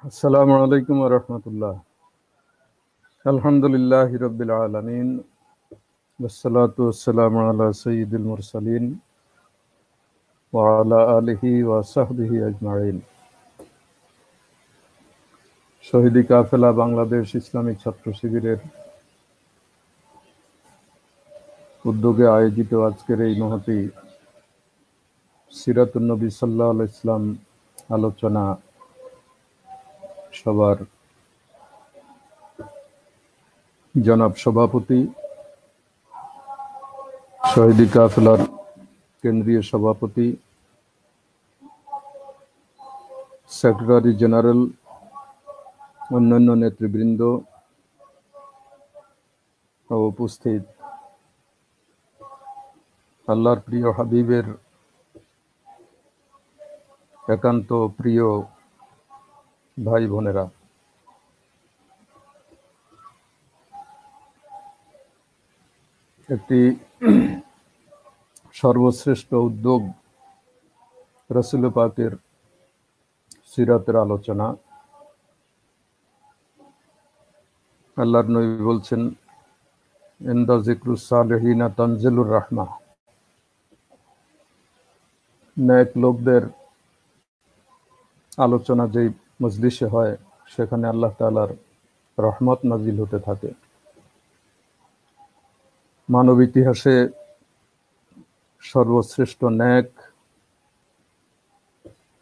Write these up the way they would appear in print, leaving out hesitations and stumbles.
আসসালামু আলাইকুম ওয়া রাহমাতুল্লাহ। আলহামদুলিল্লাহি রাব্বিল আলামিন ওয়াসসালাতু ওয়াসসালামু আলা সাইয়্যিদিল মুরসালিন ওয়া আলা আলিহি ওয়া সাহবিহি আজমাইন। শহীদি কাফেলা বাংলাদেশ ইসলামিক ছাত্র শিবিরের উদ্যোগে আয়োজিত আজকের এই মহতী সিরাতুন নবী সাল্লাল্লাহু আলাইহি ইসলাম আলোচনা সভার জনাব সভাপতি, শহীদি কাফেলার কেন্দ্রীয় সভাপতি, সেক্রেটারি জেনারেল, অন্যান্য নেতৃবৃন্দ ও উপস্থিত আল্লাহর প্রিয় হাবিবের একান্ত প্রিয় ভাই বোনেরা, একটি সর্বশ্রেষ্ঠ উদ্যোগ রাসূল পাকের সিরাতের আলোচনা। আল্লাহর নবী বলছেন, ইনদা যিকরুস সালিহিনা তানজিলুর রাহমা। নেক লোকদের আলোচনা যেই মজলিসে হয় সেখানে আল্লাহ তাআলার রহমত নাজিল হতে থাকে। মানব ইতিহাসে সর্বশ্রেষ্ঠ নেক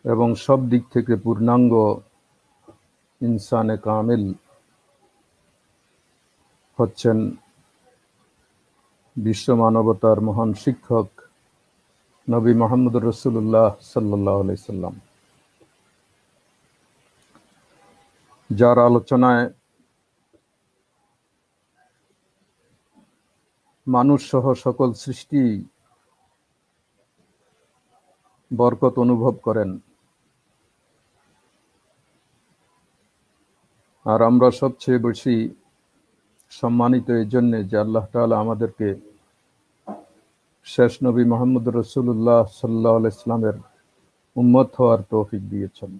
এবং সব দিক থেকে পূর্ণাঙ্গ ইনসানে কামিল হচ্ছেন বিশ্ব মানবতার মহান শিক্ষক নবী মুহাম্মদ রাসূলুল্লাহ সাল্লাল্লাহু আলাইহি সাল্লাম, যার আলোচনায় মানুষ সহ সকল সৃষ্টি বরকত অনুভব করেন। আর আমরা সবচেয়ে বেশি সম্মানিত এই জন্যে যে আল্লাহ তাআলা আমাদেরকে শেষ নবী মুহাম্মদ রাসূলুল্লাহ সাল্লাল্লাহু আলাইহি সাল্লামের উম্মত হওয়ার তৌফিক দিয়েছেন।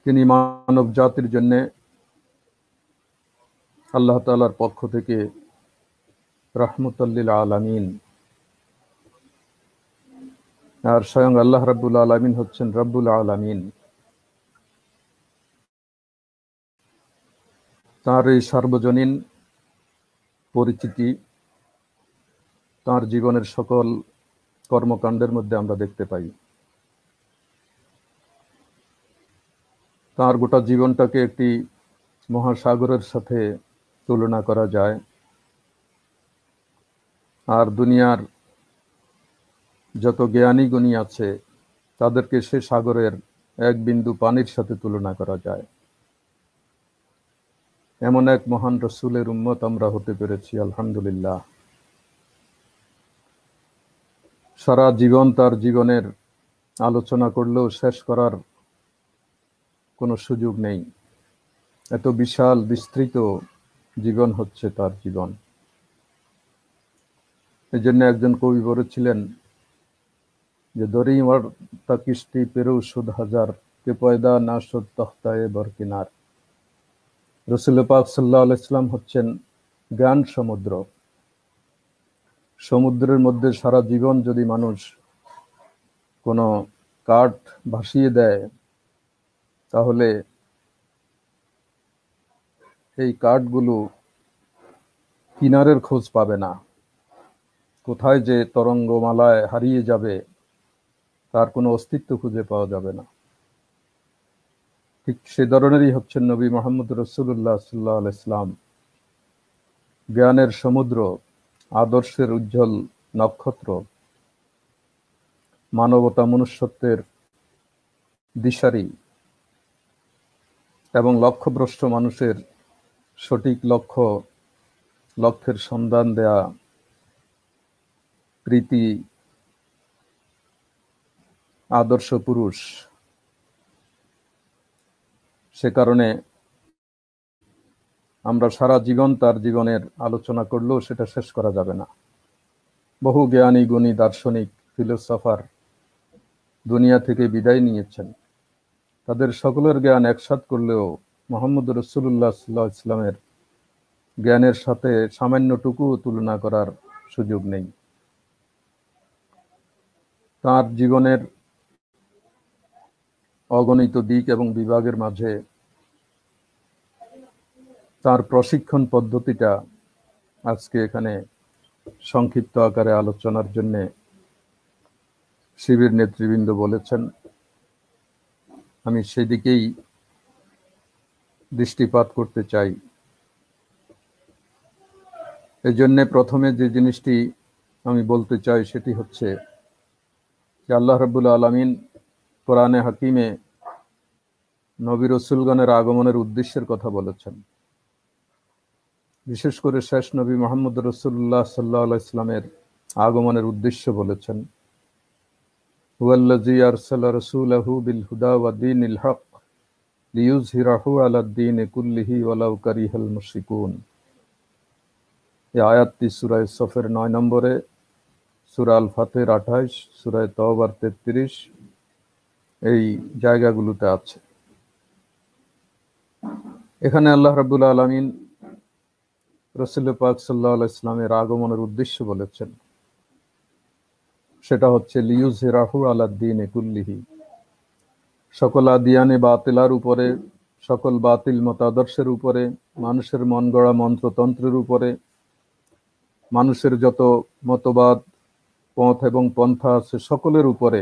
তিনি মানব জাতির জন্য আল্লাহ তাআলার পক্ষ থেকে রাহমাতুল লিল আলামিন, আর স্বয়ং আল্লাহ রাব্বুল আলামিন হচ্ছেন রব্বুল আলামিন। তার এই সার্বজনীন পরিচিতি তার জীবনের সকল কর্মকাণ্ডের মধ্যে আমরা দেখতে পাই। তার গোটা জীবনটাকে একটি মহাসাগরের সাথে তুলনা করা যায়, আর দুনিয়ার যত জ্ঞানী গুণী আছে তাদেরকে সে সাগরের এক বিন্দু পানির সাথে তুলনা করা যায়। এমন এক মহান রসুলের উম্মত আমরা হতে পেরেছি, আলহামদুলিল্লাহ। সারা জীবন তার জীবনের আলোচনা করলেও শেষ করার কোনো সুযোগ নেই। এত বিশাল বিস্তৃত জীবন হচ্ছে তার জীবন। এই জন্য একজন কবি বলেছিলেন যে দরি ওয়ার তা কিস্তি পেরু সুদ হাজার কে পয়দা না সুদ তখতায়ে বরকিনার। রাসূল পাক সাল্লাল্লাহু আলাইহি সাল্লাম হচ্ছেন জ্ঞান সমুদ্র। সমুদ্রের মধ্যে সারা জীবন যদি মানুষ কোনো কাঠ ভাসিয়ে দেয় তাহলে এই কাঠগুলো কিনারের খোঁজ পাবে না, কোথায় যে তরঙ্গমালায় হারিয়ে যাবে তার কোনো অস্তিত্ব খুঁজে পাওয়া যাবে না। ঠিক সে ধরনেরই হচ্ছেন নবী মুহাম্মদ রাসূলুল্লাহ সাল্লাল্লাহু আলাইহি সাল্লাম, জ্ঞানের সমুদ্র, আদর্শের উজ্জ্বল নক্ষত্র, মানবতা মনুষ্যত্বের দিশারি এবং লক্ষ্যভ্রষ্ট মানুষের সঠিক লক্ষ্যের সন্ধান দেয়া প্রীতি আদর্শ পুরুষ। সে কারণে আমরা সারা জীবন তার জীবনের আলোচনা করলেও সেটা শেষ করা যাবে না। বহু জ্ঞানী গুণী দার্শনিক ফিলোসফার দুনিয়া থেকে বিদায় নিয়েছেন, তাদের সকলের জ্ঞান একসাথ করলেও মুহাম্মদ রাসূলুল্লাহ সাল্লাল্লাহু আলাইহি ওয়াসাল্লামের জ্ঞানের সাথে সামান্যটুকু তুলনা করার সুযোগ নেই। তার জীবনের অগণিত দিক এবং বিভাগের মাঝে তার প্রশিক্ষণ পদ্ধতিটা আজকে এখানে সংক্ষিপ্ত আকারে আলোচনার জন্য শিবির নেতৃবৃন্দ বলেছেন। আমি সেদিকেই দৃষ্টিপাত করতে চাই। এই জন্য প্রথমে যে জিনিসটি আমি বলতে চাই সেটি হচ্ছে যে আল্লাহ রাব্বুল আলামিন কোরআনে হাকিমে নবী রাসূলগণের আগমনের উদ্দেশ্যের কথা বলেছেন। বিশেষ করে শেষ নবী মুহাম্মদ রাসূলুল্লাহ সাল্লাল্লাহু আলাইহি ওয়াসাল্লামের আগমনের উদ্দেশ্য বলেছেন, হুয়াল্লাযী আরসালা রাসূলাহু বিল হুদা ওয়া দীনিল হক লিইয়ুযহিরাহু আলাদ দীনি কুল্লিহি ওয়ালাউ কারিহাল মুশরিকুন। এই আয়াতটি সূরা সফের 9 নম্বরে, সূরা আল ফাতহের 28, সূরা তাওবার 33 এই জায়গাগুলোতে আছে। এখানে আল্লাহ রাব্বুল আলামিন রাসূল পাক সাল্লাল্লাহু আলাইহি ওয়াসাল্লামের আগমনের উদ্দেশ্য বলেছেন, সেটা হচ্ছে লিইয়ুযহিরাহু আলাদ দীনি কুল্লিহি, সকল আদিয়ানে বাতিলার উপরে, সকল বাতিল মতাদর্শের উপরে, মানুষের মন গড়া মন্ত্রতন্ত্রের উপরে, মানুষের যত মতবাদ পথ এবং পন্থা আছে সকলের উপরে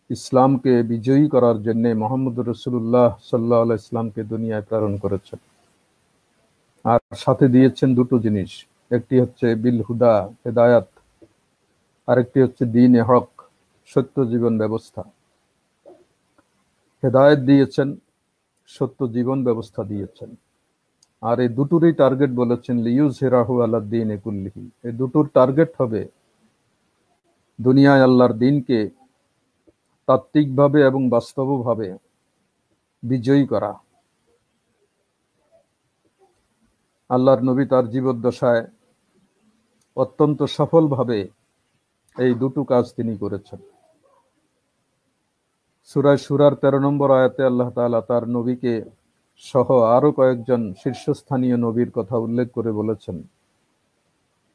ইসলামকে বিজয়ী করার জন্য মুহাম্মদ রাসূলুল্লাহ সাল্লাল্লাহু আলাইহি ওয়াসাল্লামকে দুনিয়ায় প্রেরণ করেছেন। আর সাথে দিয়েছেন দুটো জিনিস, একটি হচ্ছে বিল হুদা হেদায়াত, আরেকটি হচ্ছে দ্বীনে হক সত্য জীবন ব্যবস্থা। হেদায়েত দিয়েছেন, সত্য জীবন ব্যবস্থা দিয়েছেন। আর এই দুটোরই টার্গেট বলেছেন লিইয়ুযহিরাহু আলাদ দীনি কুল্লিহি। এই দুটোর টার্গেট হবে দুনিয়ায় আল্লাহর দ্বীনকে তাত্ত্বিকভাবে এবং বাস্তবভাবে বিজয়ী করা। আল্লাহর নবী তার জীবদ্দশায় অত্যন্ত সফলভাবে এই দুটো কাজ তিনি করেছেন। সূরা শুরার 13 নম্বর আয়াতে আল্লাহ তাআলা তার নবীকে সহ আরো কয়েকজন শীর্ষস্থানীয় নবীর কথা উল্লেখ করে বলেছেন,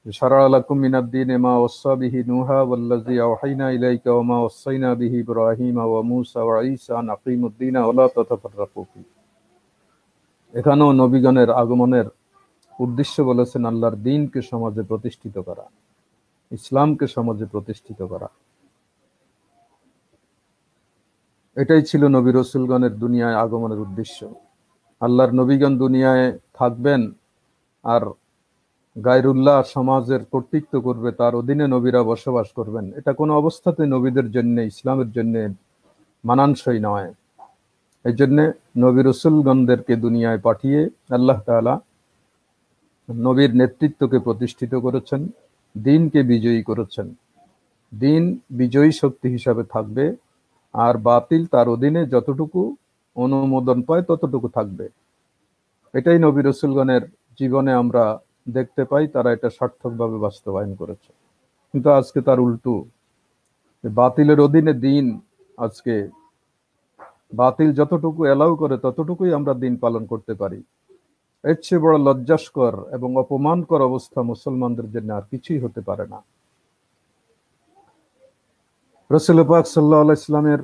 শারা'a লাকুম মিনাদ দীনি মা ওয়াসসা বিহি নূহা ওয়াল্লাযী আওহাইনা ইলাইকা ওয়া মা ওয়াসাইনা বিহি ইব্রাহিমা ওয়া মূসা ওয়া ঈসা আন আকিমুদ দীনা ওয়া লা তাতাফাররাকু ফীহি। এখানেও নবীগণের আগমনের উদ্দেশ্য বলেছেন আল্লাহর দ্বীনকে সমাজে প্রতিষ্ঠিত করা, ইসলামকে সমাজে প্রতিষ্ঠিত করা। এটাই ছিল নবী রাসূলগণের দুনিয়ায় আগমনের উদ্দেশ্য। আল্লাহর নবীগণ দুনিয়ায় থাকবেন আর গায়রুল্লাহ সমাজের কর্তৃত্ব করবে, তার অধীনে নবীরা বসবাস করবেন। এটা কোনো অবস্থাতে নবীদের জন্য, ইসলামের জন্য মানানসই নয়। এই জন্য নবী রাসূলগণদেরকে দুনিয়ায় পাঠিয়ে আল্লাহ তাআলা নবীর নেতৃত্বকে প্রতিষ্ঠিত করেছেন, দ্বীনকে বিজয়ী করেছেন। দ্বীন বিজয়ী শক্তি হিসাবে থাকবে আর বাতিল তার অধীনে যতটুকু অনুমোদন পায় ততটুকু থাকবে। এটাই নবী রাসূলগণের জীবনে আমরা দেখতে পাই, তারা এটা সার্থকভাবে বাস্তবায়ন করেছে। কিন্তু আজকে তার উল্টো, বাতিলের অধীনে দ্বীন, আজকে বাতিল যতটুকু এলাও করে ততটুকুই আমরা দ্বীন পালন করতে পারি। এর চেয়ে বড় লজ্জাস্কর এবং অপমানকর অবস্থা মুসলমানদের জন্য আর কিছুই হতে পারে না। রাসূল পাক সাল্লাল্লাহু আলাইহি ওয়াসাল্লামের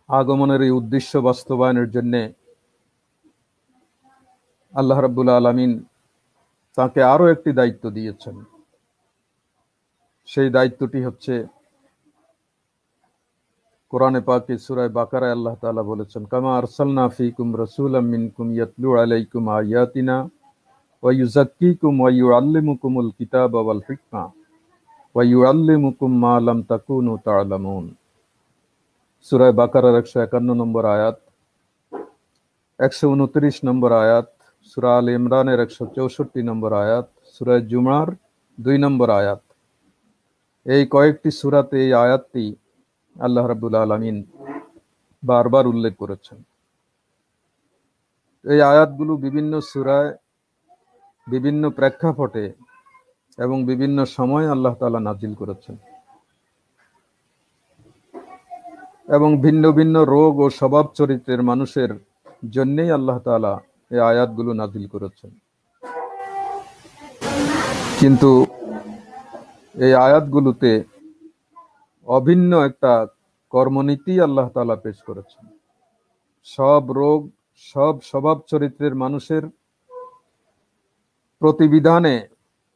আগমনের এই উদ্দেশ্য বাস্তবায়নের জন্য আল্লাহ রাব্বুল আলামিন তাকে আরো একটি দায়িত্ব দিয়েছেন। সেই দায়িত্বটি হচ্ছে কোরআনে পাকে সূরা বাকারায় আল্লাহ তাআলা বলেছেন, কামা আরসালনা ফীকুম রাসূলাম মিনকুম ইয়াতলু আলাইকুম আয়াতিনা ওয়া ইউযাক্কিকুম ওয়া ইউআল্লিমুকুমুল কিতাবা ওয়াল হিকমা ওয়া ইউআল্লিমুকুম মা লাম তাকুনু তা'লামুন। সূরা বাকারার 151 নম্বর আয়াত, 129 নম্বর আয়াত, সূরা আল ইমরানের 164 নম্বর আয়াত, সূরা জুমার 2 নম্বর আয়াত। এই কয়েকটি সূরাতে এই আয়াতটি আল্লাহ রাব্বুল আলামিন বারবার উল্লেখ করেছেন। এই আয়াতগুলো বিভিন্ন সূরায় বিভিন্ন প্রেক্ষাপটে এবং বিভিন্ন সময়ে আল্লাহ তাআলা নাজিল করেছেন। এবং ভিন্ন ভিন্ন রোগ ও স্বভাব চরিত্রের মানুষের জন্যই আল্লাহ তাআলা এই আয়াতগুলো নাজিল করেছেন। কিন্তু এই আয়াতগুলোতে অভিন্ন একটা কর্মনীতি আল্লাহ তাআলা পেশ করেছেন। সব রোগ, সব স্বভাব চরিত্রের মানুষের প্রতিবিধানে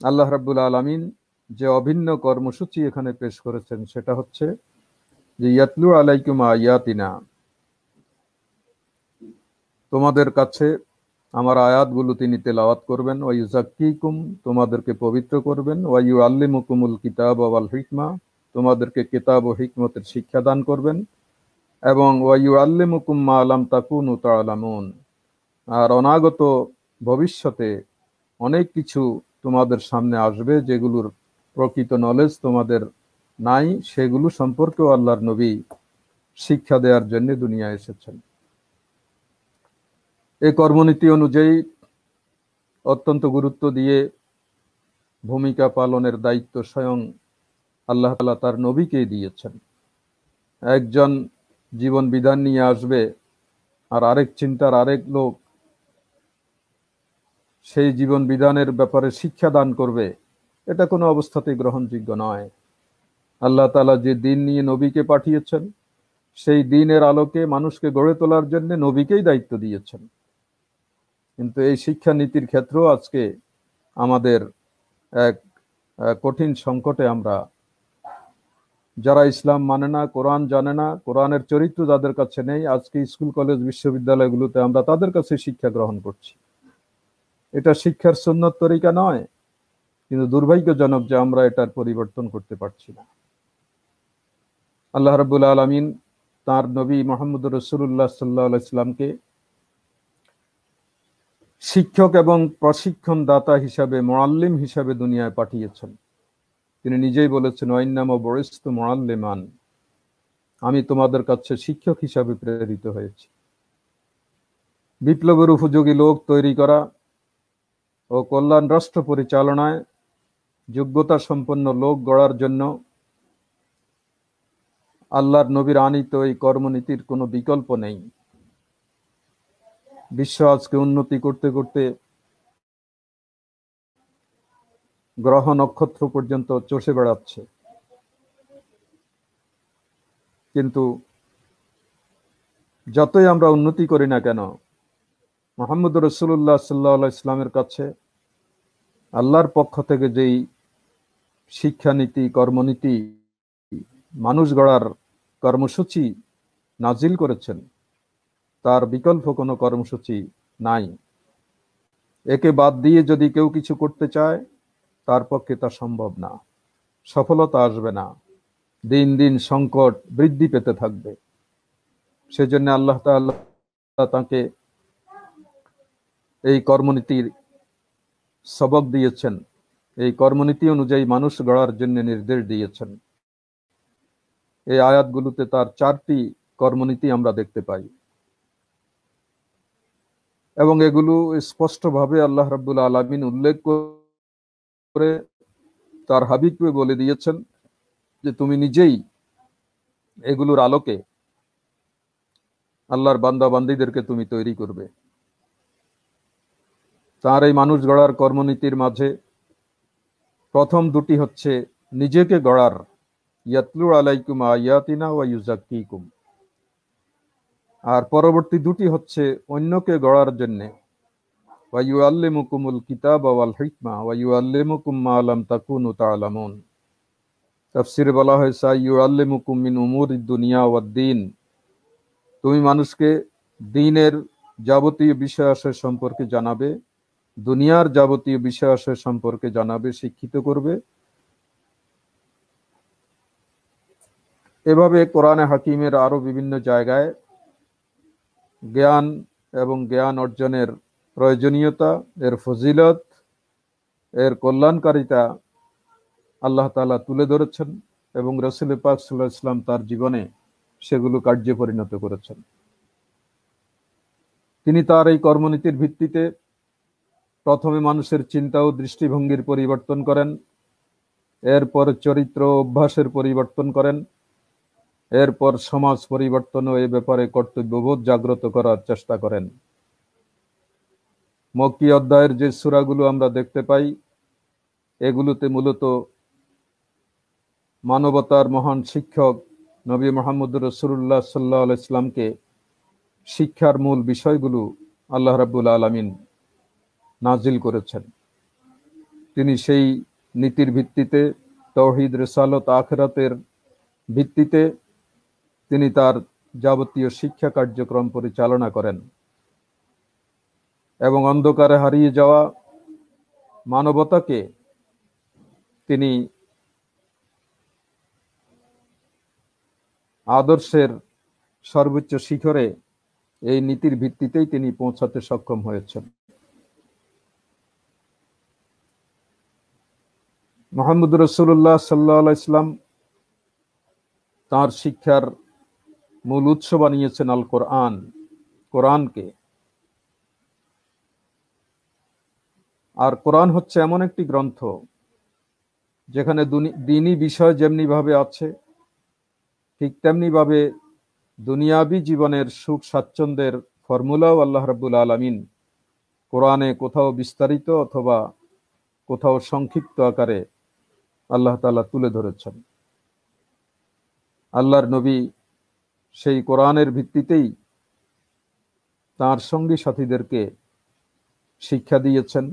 আল্লাহ রাব্বুল আলামিন যে অভিন্ন কর্মসূচি এখানে পেশ করেছেন সেটা হচ্ছে যে ইয়াতলু আলাইকুম আয়াতিনা, তোমাদের কাছে আমার আয়াতগুলো তিনি তেলাওয়াত করবেন, ওয়া ইউযাক্কিকুম, তোমাদেরকে পবিত্র করবেন, ওয়া ইউআল্লিমুকুমুল কিতাব ওয়াল হিকমা, তোমাদেরকে কিতাব ও হিকমতের শিক্ষা দান করবেন, এবং ওয়া ইউআল্লিমুকুম মা লাম তাকুনু তা'লামুন, আর অনাগত ভবিষ্যতে অনেক কিছু তোমাদের সামনে আসবে যেগুলোর প্রকৃত নলেজ তোমাদের নাই, সেগুলো সম্পর্কেও আল্লাহর নবী শিক্ষা দেওয়ার জন্য দুনিয়ায় এসেছেন। এই কর্মনীতি অনুযায়ী অত্যন্ত গুরুত্ব দিয়ে ভূমিকা পালনের দায়িত্ব স্বয়ং আল্লাহ তাআলা তার নবীকেই দিয়েছেন। একজন জীবন বিধান নিয়ে আসবে আর আরেক চিন্তার আরেক লোক সেই জীবন বিধানের ব্যাপারে শিক্ষা দান করবে, এটা কোনো অবস্থাতেই গ্রহণযোগ্য নয়। আল্লাহ তাআলা যে দিন নিয়ে নবীকে পাঠিয়েছেন সেই দিনের আলোকে মানুষকে গড়ে তোলার জন্য নবীকেই দায়িত্ব দিয়েছেন। কিন্তু এই শিক্ষা নীতির ক্ষেত্রেও আজকে আমাদের এক কঠিন সংকটে আমরা, যারা ইসলাম মানে না, কোরআন জানে না, কোরআনের চরিত্র যাদের কাছে নেই, আজকে স্কুল কলেজ বিশ্ববিদ্যালয়গুলোতে আমরা তাদের কাছে শিক্ষা গ্রহণ করছি। এটা শিক্ষার সুন্নত তরিকা নয়, কিন্তু দুর্ভাগ্যজনক যে আমরা এটার পরিবর্তন করতে পারছি না। আল্লাহ রাব্বুল আলামিন তার নবী মুহাম্মদ রাসূলুল্লাহ সাল্লাল্লাহু আলাইহি ওয়াসাল্লামকে শিক্ষক এবং প্রশিক্ষণ দাতা হিসাবে, মুআল্লিম হিসাবে দুনিয়ায় পাঠিয়েছেন। তিনি নিজেই বলেছেন, ওয়াইন্নামা বুইসতু মুআল্লিমান, আমি তোমাদের কাছে শিক্ষক হিসাবে প্রেরিত হয়েছি। বিপ্লবের উপযোগী লোক তৈরি করা ও কল্যাণ রাষ্ট্র পরিচালনায় যোগ্যতা সম্পন্ন লোক গড়ার জন্য আল্লাহর নবীর আনিত এই কর্মনীতির কোনো বিকল্প নেই। বিশ্ব আজকে উন্নতি করতে করতে গ্রহ নক্ষত্র পর্যন্ত চষে বেড়াচ্ছে, কিন্তু যতই আমরা উন্নতি করি না কেন, মুহাম্মদ রাসূলুল্লাহ সাল্লাল্লাহু আলাইহি ওয়াসাল্লামের কাছে আল্লাহর পক্ষ থেকে যেই শিক্ষানীতি, কর্মনীতি, মানুষ গড়ার কর্মসূচি নাজিল করেছেন, তার বিকল্প কোনো কর্মসূচি নাই। একে বাদ দিয়ে যদি কেউ কিছু করতে চায়, তার পক্ষে তা সম্ভব না, সফলতা আসবে না, দিন দিন সংকট বৃদ্ধি পেতে থাকবে। সেজন্য আল্লাহ তাআলা তাকে এই কর্মনীতির সবক দিয়েছেন, এই কর্মনীতি অনুযায়ী মানুষ গড়ার জন্য নির্দেশ দিয়েছেন। এই আয়াতগুলোতে তার 4টি কর্মনীতি আমরা দেখতে পাই, এবং এগুলো স্পষ্টভাবে আল্লাহ রাব্বুল আলামিন উল্লেখ করে তার হাবিবকে বলে দিয়েছেন যে তুমি নিজেই এগুলোর আলোকে আল্লাহর বান্দা বান্দীদেরকে তুমি তৈরি করবে। তার এই মানুষ গড়ার কর্মনীতির মাঝে প্রথম দুটি হচ্ছে নিজেকে গড়ার, ইয়াতলু আলাইকুম আয়াতিনা ওয়া ইউযাক্কিকুম, আর পরবর্তী দুটি হচ্ছে অন্যকে গড়ার জন্য, ওয়া ইউআল্লিমুকুমুল কিতাব ওয়াল হিকমা ওয়া ইউআল্লিমুকুম মা লাম তাকুনু তা'লামুন। তাফসিরে বলা হয়েছে ইউআল্লিমুকুম মিন উমুরিদ দুনিয়া ওয়াদ দ্বীন, তুমি মানুষকে দ্বীনের যাবতীয় বিষয়াশয় সম্পর্কে জানাবে, দুনিয়ার যাবতীয় বিষয়াশয় সম্পর্কে জানাবে, শিক্ষিত করবে। এভাবে কোরআনে হাকিমের আরো বিভিন্ন জায়গায় জ্ঞান এবং জ্ঞান অর্জনের প্রয়োজনীয়তা, এর ফজিলত, এর কল্যাণকারিতা আল্লাহ তাআলা তুলে ধরেছেন, এবং রাসূল পাক সাল্লাল্লাহু আলাইহি ওয়াসাল্লাম তার জীবনে সেগুলো কার্যে পরিণত করেছেন। তিনি তার এই কর্মনীতির ভিত্তিতে প্রথমে মানুষের চিন্তা ও দৃষ্টিভঙ্গির পরিবর্তন করেন, এরপর চরিত্র অভ্যাসের পরিবর্তন করেন, এরপর সমাজ পরিবর্তন ও এ ব্যাপারে কর্তব্যবোধ জাগ্রত করার চেষ্টা করেন। মক্কি অধ্যায়ের যে সূরাগুলো আমরা দেখতে পাই, এগুলোতে মূলত মানবতার মহান শিক্ষক নবী মুহাম্মদ রাসূলুল্লাহ সাল্লাল্লাহু আলাইহি ওয়াসাল্লামকে শিক্ষার মূল বিষয়গুলো আল্লাহ রাব্বুল আলামিন নাজিল করেছেন। তিনি সেই নীতির ভিত্তিতে, তাওহীদ, রিসালাত, আখিরাতের ভিত্তিতে তিনি তার যাবতীয় শিক্ষা কার্যক্রম পরিচালনা করেন এবং অন্ধকারে হারিয়ে যাওয়া মানবতাকে তিনি আদর্শের সর্বোচ্চ শিখরে এই নীতির ভিত্তিতেই তিনি পৌঁছাতে সক্ষম হয়েছেন। মুহাম্মদ রাসূলুল্লাহ সাল্লাল্লাহু আলাইহি ওয়াসাল্লাম তার শিক্ষার মূল উৎস বানিয়েছেন আল কোরআন, কোরআনকে। আর কোরআন হচ্ছে এমন একটি গ্রন্থ যেখানে দ্বীনি বিষয় যেমনি ভাবে আছে, ঠিক তেমনি ভাবে দুনিয়াবী জীবনের সুখ স্বাচ্ছন্দ্যের ফর্মুলাও আল্লাহ রাব্বুল আলামিন কোরআনে কোথাও বিস্তারিত অথবা কোথাও সংক্ষিপ্ত আকারে আল্লাহ তাআলা তুলে ধরেছেন। আল্লাহর নবী সেই কোরআনের ভিত্তিতেই তার সঙ্গী সাথীদেরকে শিক্ষা দিয়েছেন,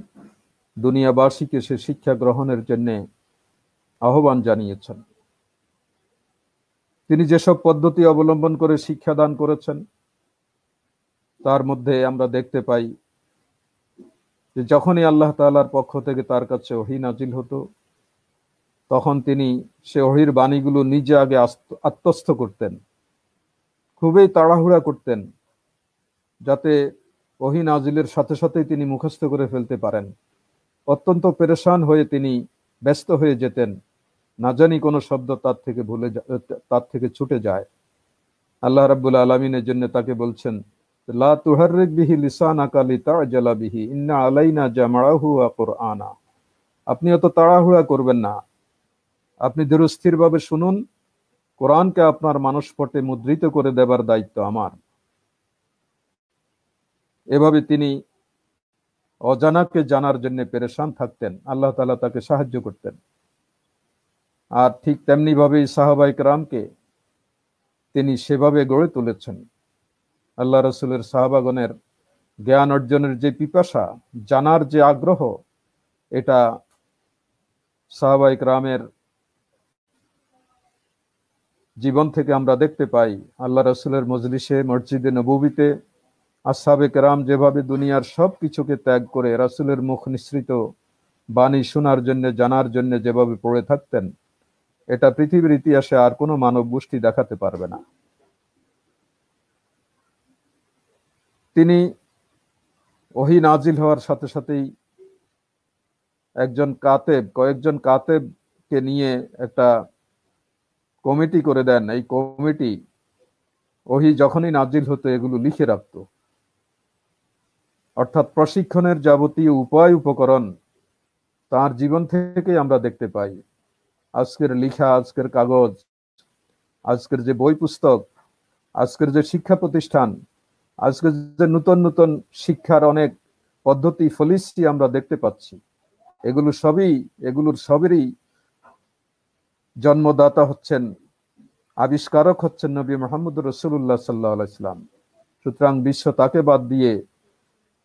দুনিয়াবাসীকে সে শিক্ষা গ্রহণের জন্য আহ্বান জানিয়েছেন। তিনি যেসব পদ্ধতি অবলম্বন করে শিক্ষাদান করেছেন, তার মধ্যে আমরা দেখতে পাই যে যখনই আল্লাহ তাআলার পক্ষ থেকে তার কাছে ওহী নাজিল হতো, তখন তিনি সে ওহীর বাণীগুলো নিজে আগে আত্মস্থ করতেন, খুবই তাড়াহুড়া করতেন যাতে ওহী নাজিলের সাথে সাথেই তিনি মুখস্থ করে ফেলতে পারেন। অত্যন্ত পেরেশান হয়ে তিনি ব্যস্ত হয়ে যেতেন, না জানি কোনো শব্দ তার থেকে ছুটে যায়। আল্লাহ রাব্বুল আলামিনের জন্য তাকে বলছেন, লা তুহাররিক বিহি লিসানাকা লিতা'জালা বিহি ইন্না আলাইনা জামআহু ওয়া কুরআনা। আপনি অত তাড়াহুড়া করবেন না, আপনি ধীরস্থিরভাবে শুনুন, কোরআনকে আপনার মানসপটে মুদ্রিত করে দেবার দায়িত্ব আমার। এভাবে তিনি অজানাকে জানার জন্য পেরেশান থাকতেন, আল্লাহ তাআলা তাকে সাহায্য করতেন। আর ঠিক তেমনি ভাবে সাহাবায়ে কেরামকে তিনি সেভাবে গড়ে তুলেছেন। আল্লাহ রাসূলের সাহাবাগণের জ্ঞান অর্জনের যে পিপাসা, জানার যে আগ্রহ, এটা সাহাবায়ে কেরামের জীবন থেকে আমরা দেখতে পাই। আল্লাহ রাসূলের মজলিসে, মসজিদে নববীতে আসহাবে কেরাম যেভাবে দুনিয়ার সব কিছুকে ত্যাগ করে রাসূলের মুখ নিঃসৃত বাণী শোনার জন্য, জানার জন্য যেভাবে পড়ে থাকতেন, এটা পৃথিবীর ইতিহাসে আর কোনো মানব গোষ্ঠী দেখাতে পারবে না। তিনি ওহী নাজিল হওয়ার সাথে সাথেই কয়েকজন কাতেবকে নিয়ে একটা কমিটি করে দেন। এই কমিটি ওহী যখনই নাজিল হতো এগুলো লিখে রাখত। অর্থাৎ প্রশিক্ষণের যাবতীয় উপায় উপকরণ তার জীবন থেকেই আমরা দেখতে পাই। আজকের লিখা, আজকের কাগজ, আজকের যে বই পুস্তক, আজকের যে শিক্ষা প্রতিষ্ঠান, আজকের যে নতুন নতুন শিক্ষার অনেক পদ্ধতি, পলিসি আমরা দেখতে পাচ্ছি, এগুলোর সবেরই জন্মদাতা হচ্ছেন, আবিষ্কারক হচ্ছেন নবী মুহাম্মদ রাসূলুল্লাহ সাল্লাল্লাহু আলাইহি ওয়াসাল্লাম। সুতরাং বিশ্ব তাকে বাদ দিয়ে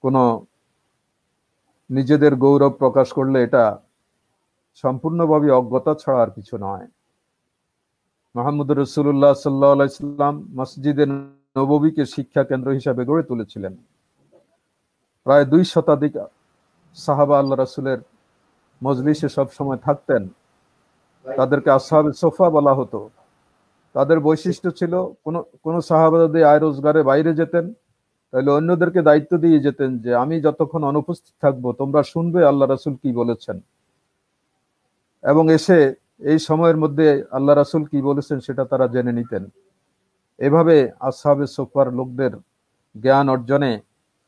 কোনো নিজেদের গৌরব প্রকাশ করলে এটা সম্পূর্ণভাবে অজ্ঞতা ছাড়া আর কিছু নয়। মুহাম্মদ রাসূলুল্লাহ সাল্লাল্লাহু আলাইহি ওয়াসাল্লাম মসজিদে নববীকে শিক্ষা কেন্দ্র হিসাবে গড়ে তুলেছিলেন। প্রায় 2 শতাধিক সাহাবা আল্লাহ রাসূলের মজলিসে সব সময় থাকতেন। তাদেরকে আসহাবে সোফা বলা হতো। তাদের বৈশিষ্ট্য ছিল, কোন সাহাবা যদি আয় রোজগারে বাইরে যেতেন, তাহলে অন্যদেরকে দায়িত্ব দিয়ে যেতেন যে আমি যতক্ষণ অনুপস্থিত থাকবো তোমরা শুনবে আল্লাহ রাসূল কি বলেছেন, এবং এসে এই সময়ের মধ্যে আল্লাহ রাসূল কি বলেছেন সেটা তারা জেনে নিতেন। এভাবে আসহাবে সোফার লোকদের জ্ঞান অর্জনে,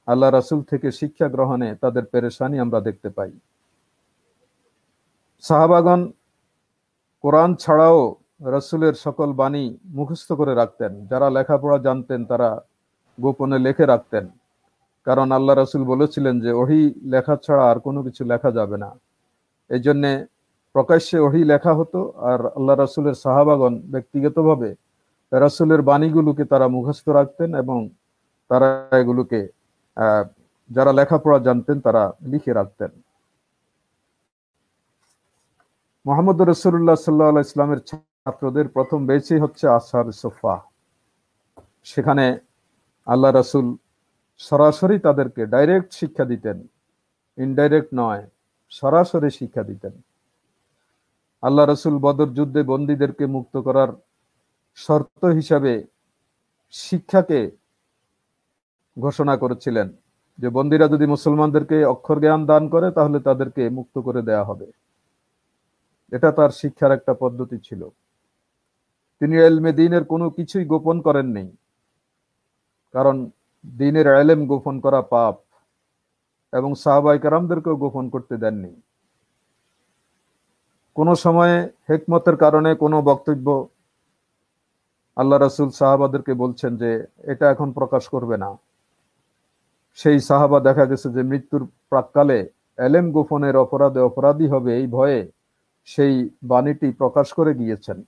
আল্লাহ রাসূল থেকে শিক্ষা গ্রহণে তাদের পেরেশানি আমরা দেখতে পাই। সাহাবাগণ কোরআন ছাড়াও রাসূলের সকল বাণী মুখস্থ করে রাখতেন। যারা লেখাপড়া জানতেন তারা গোপনে লিখে রাখতেন, কারণ আল্লাহ রাসূল বলেছিলেন যে ওহী লেখা ছাড়া আর কোনো কিছু লেখা যাবে না। এই জন্যে প্রকাশ্যে ওহী লেখা হতো, আর আল্লাহ রাসূলের সাহাবাগণ ব্যক্তিগতভাবে রাসূলের বাণীগুলোকে তারা মুখস্থ রাখতেন এবং তারা এগুলোকে যারা লেখাপড়া জানতেন তারা লিখে রাখতেন। মুহাম্মদ রাসূলুল্লাহ সাল্লাল্লাহু আলাইহি ইসলামের ছাত্রদের প্রথম ব্যাচই হচ্ছে আসহাব সুফফা। সেখানে আল্লাহ রাসূল সরাসরি তাদেরকে ডাইরেক্ট শিক্ষা দিতেন, ইনডাইরেক্ট নয়, সরাসরি শিক্ষা দিতেন। আল্লাহ রাসূল বদর যুদ্ধে বন্দীদেরকে মুক্ত করার শর্ত হিসাবে শিক্ষাকে ঘোষণা করেছিলেন যে বন্দীরা যদি মুসলমানদেরকে অক্ষর জ্ঞান দান করে তাহলে তাদেরকে মুক্ত করে দেয়া হবে। এটা তার শিক্ষার একটা পদ্ধতি ছিল। তিনি ইলমে দ্বীনের কোনো কিছুই গোপন করেননি, কারণ দ্বীনের ইলম গোপন করা পাপ, এবং সাহাবায়ে কেরামদেরকেও গোপন করতে দেননি। কোন সময়ে হিকমতের কারণে কোনো বক্তব্য আল্লাহ রাসূল সাহাবাদেরকে বলছেন যে এটা এখন প্রকাশ করবে না। সেই সাহাবা দেখা গেছে যে মৃত্যুর প্রাককালে ইলম গোপনের অপরাধে অপরাধী হবে এই ভয়ে সেই বাণীটি প্রকাশ করে গিয়েছেন।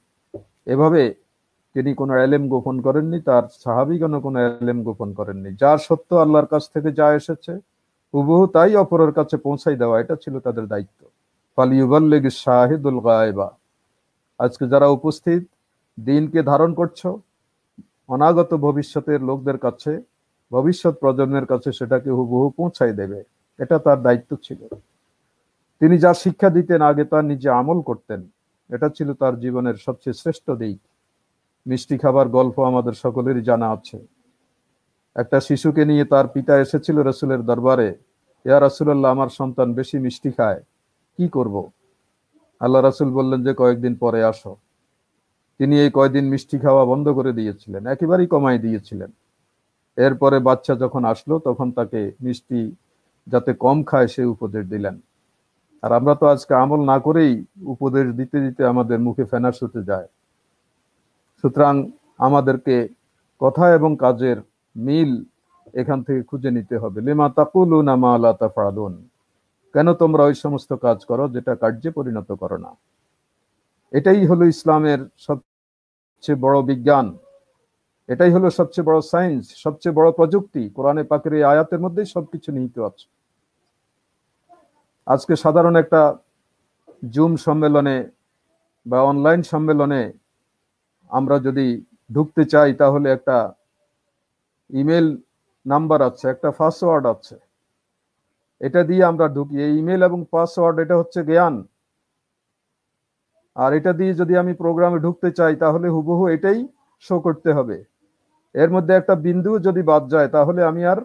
এভাবে তিনি কোনো ইলম গোপন করেননি, তার সাহাবীগণও কোনো ইলম গোপন করেননি। যা সত্য আল্লাহর কাছ থেকে যা এসেছে হুবহু তাই অপরের কাছে পৌঁছাই দেওয়া, এটা ছিল তাদের দায়িত্ব। ফালিয়ুবাল্লিগিশ শাহিদুল গায়বা। আজকে যারা উপস্থিত দ্বীনকে ধারণ করছো, অনাগত ভবিষ্যতের লোকদের কাছে, ভবিষ্যৎ প্রজন্মের কাছে সেটাকে হুবহু পৌঁছাই দেবে, এটা তার দায়িত্ব ছিল। তিনি যা শিক্ষা দিতেন আগে তার নিজে আমল করতেন, এটা ছিল তার জীবনের সবচেয়ে শ্রেষ্ঠ দিক। মিষ্টি খাবার গল্প আমাদের সকলেরই জানা আছে। একটা শিশুকে নিয়ে তার পিতা এসেছিল রাসূলের দরবারে, ইয়া রাসূলুল্লাহ, আমার সন্তান বেশি মিষ্টি খায়, কি করব? আল্লাহ রাসূল বললেন যে কয়েকদিন পরে আসো। তিনি এই কয়েকদিন মিষ্টি খাওয়া বন্ধ করে দিয়েছিলেন, একেবারেই কমাই দিয়েছিলেন। এরপরে বাচ্চা যখন আসলো তখন তাকে মিষ্টি যাতে কম খায় সে উপদেশ দিলেন। আর আমরা তো আজকে আমল না করেই উপদেশ দিতে দিতে আমাদের মুখে ফেনা ছুটে যায়। সুতরাং আমাদেরকে কথা এবং কাজের মিল এখান থেকে খুঁজে নিতে হবে। লিমা তাকুলুনা মা লা তাফআলুন। কেন তোমরা ওই সমস্ত কাজ করো যেটা কার্যে পরিণত করো না? এটাই হলো ইসলামের সবচেয়ে বড় বিজ্ঞান, এটাই হলো সবচেয়ে বড় সায়েন্স, সবচেয়ে বড় প্রযুক্তি। কোরআনে পাকের এই আয়াতের মধ্যেই সবকিছু নিহিত আছে। আজকে সাধারণ একটা জুম সম্মেলনে বা অনলাইন সম্মেলনে আমরা যদি ঢুকতে চাই তাহলে একটা ইমেল নাম্বার আছে, একটা পাসওয়ার্ড আছে, এটা দিয়ে আমরা ঢুকি। এই ইমেল এবং পাসওয়ার্ড এটা হচ্ছে জ্ঞান। আর এটা দিয়ে যদি আমি প্রোগ্রামে ঢুকতে চাই তাহলে হুবহু এটাই শো করতে হবে। এর মধ্যে একটা বিন্দু যদি বাদ যায় তাহলে আমি আর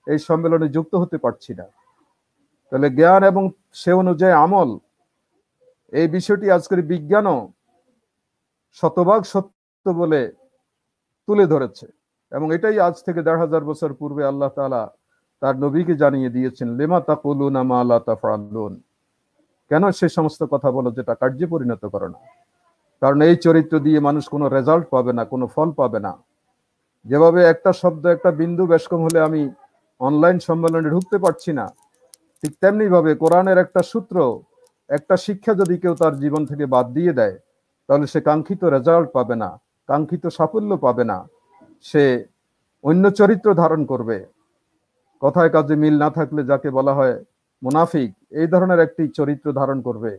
এই সম্মেলনে যুক্ত হতে পারছি না। তাহলে জ্ঞান এবং সে অনুযায়ী আমল, এই বিষয়টি আজকের বিজ্ঞানও শতভাগ সত্য বলে তুলে ধরেছে। এবং এটাই আজ থেকে ১৫০০ বছর পূর্বে আল্লাহ তাআলা তার নবীকে জানিয়ে দিয়েছেন, লিমা তাকুলুনা মা লা তাফআলুন। কেন সে সমস্ত কথা বলো যেটা কার্যে পরিণত করো না? কারণ এই চরিত্র দিয়ে মানুষ কোনো রেজাল্ট পাবে না, কোনো ফল পাবে না। যেভাবে একটা শব্দ, একটা বিন্দু বেশকম হলে আমি অনলাইন সম্মেলনে ঢুকতে পারছি না, ঠিক তেমনি ভাবে কোরআনের একটা সূত্র, একটা শিক্ষা যদি কেউ তার জীবন থেকে বাদ দিয়ে দেয় তাহলে সে কাঙ্ক্ষিত রেজাল্ট পাবে না, কাঙ্ক্ষিত সাফল্য পাবে না। সে অন্য চরিত্র ধারণ করবে। কথায় কাজে মিল না থাকলে যাকে বলা হয় মুনাফিক, এই ধরনের একটি চরিত্র ধারণ করবে।